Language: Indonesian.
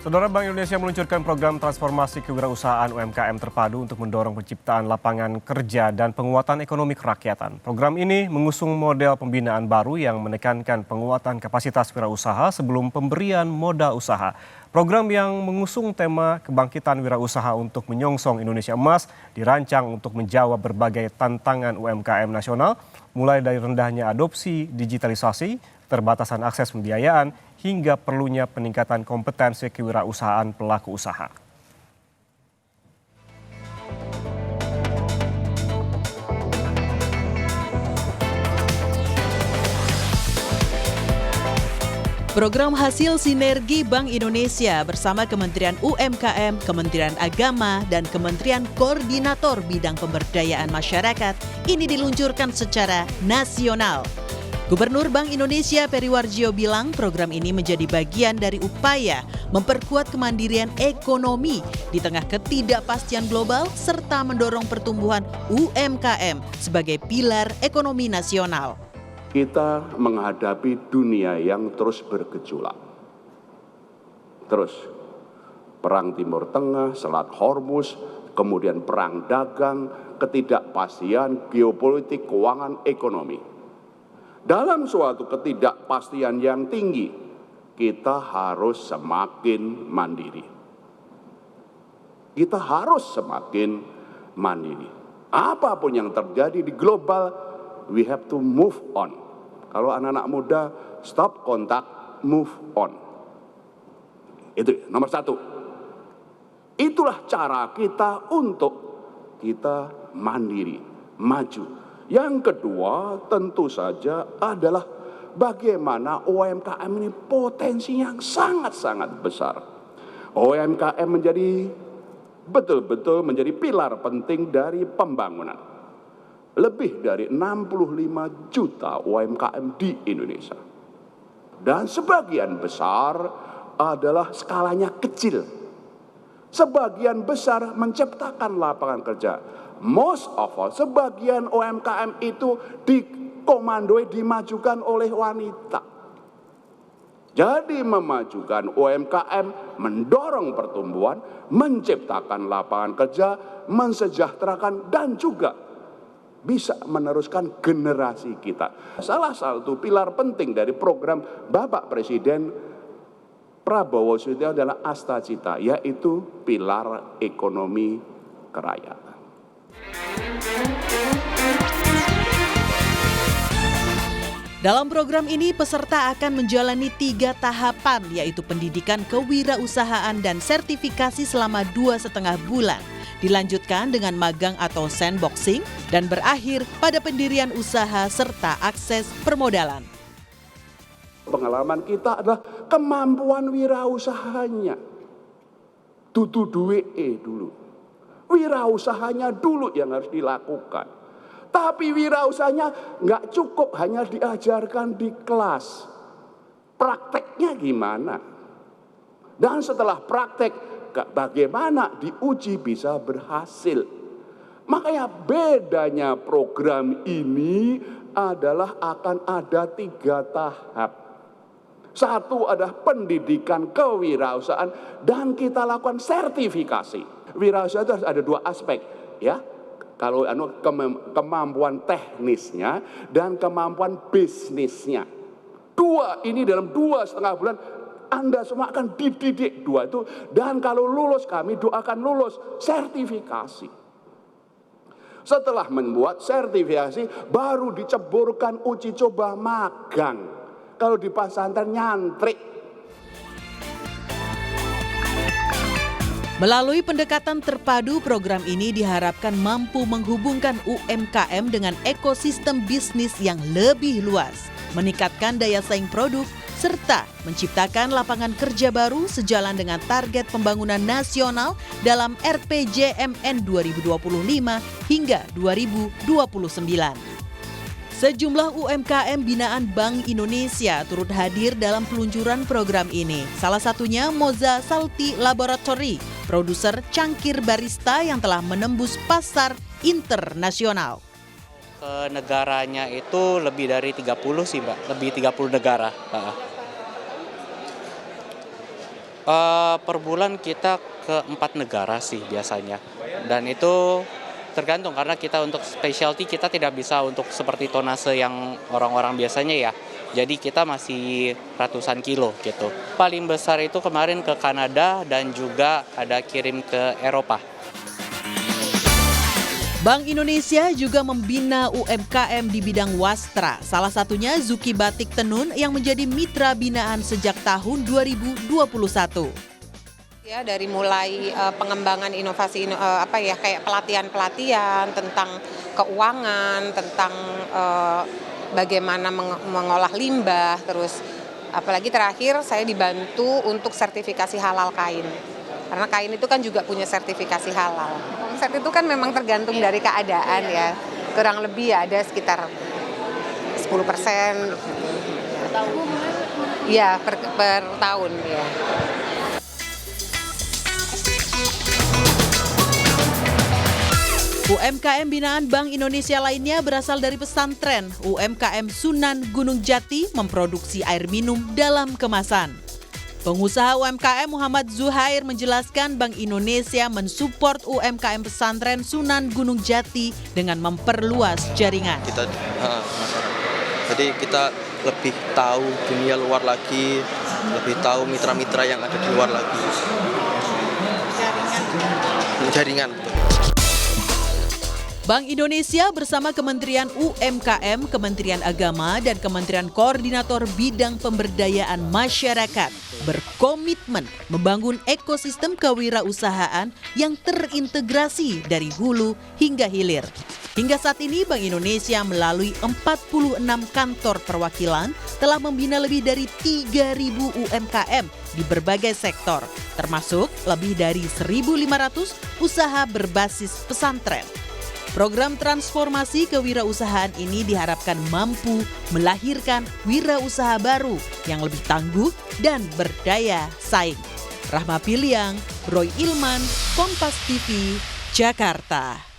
Saudara, Bank Indonesia meluncurkan program transformasi kewirausahaan UMKM terpadu untuk mendorong penciptaan lapangan kerja dan penguatan ekonomi kerakyatan. Program ini mengusung model pembinaan baru yang menekankan penguatan kapasitas wirausaha sebelum pemberian modal usaha. Program yang mengusung tema kebangkitan wirausaha untuk menyongsong Indonesia Emas dirancang untuk menjawab berbagai tantangan UMKM nasional, mulai dari rendahnya adopsi digitalisasi, keterbatasan akses pembiayaan, hingga perlunya peningkatan kompetensi kewirausahaan pelaku usaha. Program hasil sinergi Bank Indonesia bersama Kementerian UMKM, Kementerian Agama, dan Kementerian Koordinator Bidang Pemberdayaan Masyarakat ini diluncurkan secara nasional. Gubernur Bank Indonesia Peri Warjio bilang program ini menjadi bagian dari upaya memperkuat kemandirian ekonomi di tengah ketidakpastian global serta mendorong pertumbuhan UMKM sebagai pilar ekonomi nasional. Kita menghadapi dunia yang terus bergejolak. Terus perang Timur Tengah, Selat Hormuz, kemudian perang dagang, ketidakpastian geopolitik, keuangan, ekonomi. Dalam suatu ketidakpastian yang tinggi, kita harus semakin mandiri. Kita harus semakin mandiri. Apapun yang terjadi di global, we have to move on. Kalau anak-anak muda, stop kontak, move on. Itu nomor satu. Itulah cara kita untuk kita mandiri, maju. Yang kedua tentu saja adalah bagaimana UMKM ini potensi yang sangat-sangat besar. UMKM menjadi betul-betul menjadi pilar penting dari pembangunan. Lebih dari 65 juta UMKM di Indonesia. Dan sebagian besar adalah skalanya kecil. Sebagian besar menciptakan lapangan kerja. Most of all, sebagian UMKM itu dikomandoi, dimajukan oleh wanita. Jadi memajukan UMKM, mendorong pertumbuhan, menciptakan lapangan kerja, mensejahterakan, dan juga bisa meneruskan generasi kita. Salah satu pilar penting dari program Bapak Presiden Prabowo Subianto adalah Astacita, yaitu pilar ekonomi kerakyatan. Dalam program ini peserta akan menjalani 3 tahapan, yaitu pendidikan kewirausahaan dan sertifikasi selama 2,5 bulan. Dilanjutkan dengan magang atau sandboxing dan berakhir pada pendirian usaha serta akses permodalan. Pengalaman kita adalah kemampuan wirausahanya. Dudu duweke dulu. Wirausahanya dulu yang harus dilakukan. Tapi wirausahanya nggak cukup hanya diajarkan di kelas. Prakteknya gimana? Dan setelah praktek, bagaimana diuji bisa berhasil. Makanya bedanya program ini adalah akan ada 3 tahap. Satu adalah pendidikan kewirausahaan dan kita lakukan sertifikasi. Wirausaha itu harus ada 2 aspek, ya. Kalau kemampuan teknisnya dan kemampuan bisnisnya. 2 ini dalam 2,5 bulan Anda semua akan dididik 2 itu. Dan kalau lulus, kami doakan lulus sertifikasi. Setelah membuat sertifikasi, baru diceburkan uji coba magang. Kalau di pesantren nyantrik. Melalui pendekatan terpadu, program ini diharapkan mampu menghubungkan UMKM dengan ekosistem bisnis yang lebih luas, meningkatkan daya saing produk, serta menciptakan lapangan kerja baru sejalan dengan target pembangunan nasional dalam RPJMN 2025 hingga 2029. Sejumlah UMKM binaan Bank Indonesia turut hadir dalam peluncuran program ini. Salah satunya Moza Salty Laboratory, produser cangkir barista yang telah menembus pasar internasional. Ke negaranya itu lebih dari 30 sih Mbak, lebih 30 negara. Per bulan kita ke 4 negara sih biasanya. Dan itu tergantung karena kita untuk specialty kita tidak bisa untuk seperti tonase yang orang-orang biasanya ya. Jadi kita masih ratusan kilo gitu. Paling besar itu kemarin ke Kanada dan juga ada kirim ke Eropa. Bank Indonesia juga membina UMKM di bidang wastra. Salah satunya Zuki Batik Tenun yang menjadi mitra binaan sejak tahun 2021. Ya, dari mulai pengembangan inovasi kayak pelatihan-pelatihan tentang keuangan, tentang bagaimana mengolah limbah, terus apalagi terakhir saya dibantu untuk sertifikasi halal kain. Karena kain itu kan juga punya sertifikasi halal. Omset itu kan memang tergantung dari keadaan ya. Kurang lebih ya ada sekitar 10%. Iya, per tahun ya. UMKM binaan Bank Indonesia lainnya berasal dari pesantren. UMKM Sunan Gunung Jati memproduksi air minum dalam kemasan. Pengusaha UMKM Muhammad Zuhair menjelaskan Bank Indonesia mensupport UMKM pesantren Sunan Gunung Jati dengan memperluas jaringan. Jadi kita lebih tahu dunia luar lagi, lebih tahu mitra-mitra yang ada di luar lagi. Jaringan. Bank Indonesia bersama Kementerian UMKM, Kementerian Agama, dan Kementerian Koordinator Bidang Pemberdayaan Masyarakat berkomitmen membangun ekosistem kewirausahaan yang terintegrasi dari hulu hingga hilir. Hingga saat ini Bank Indonesia melalui 46 kantor perwakilan telah membina lebih dari 3.000 UMKM di berbagai sektor, termasuk lebih dari 1.500 usaha berbasis pesantren. Program transformasi kewirausahaan ini diharapkan mampu melahirkan wirausaha baru yang lebih tangguh dan berdaya saing. Rahma Piliang, Roy Ilman, Kompas TV, Jakarta.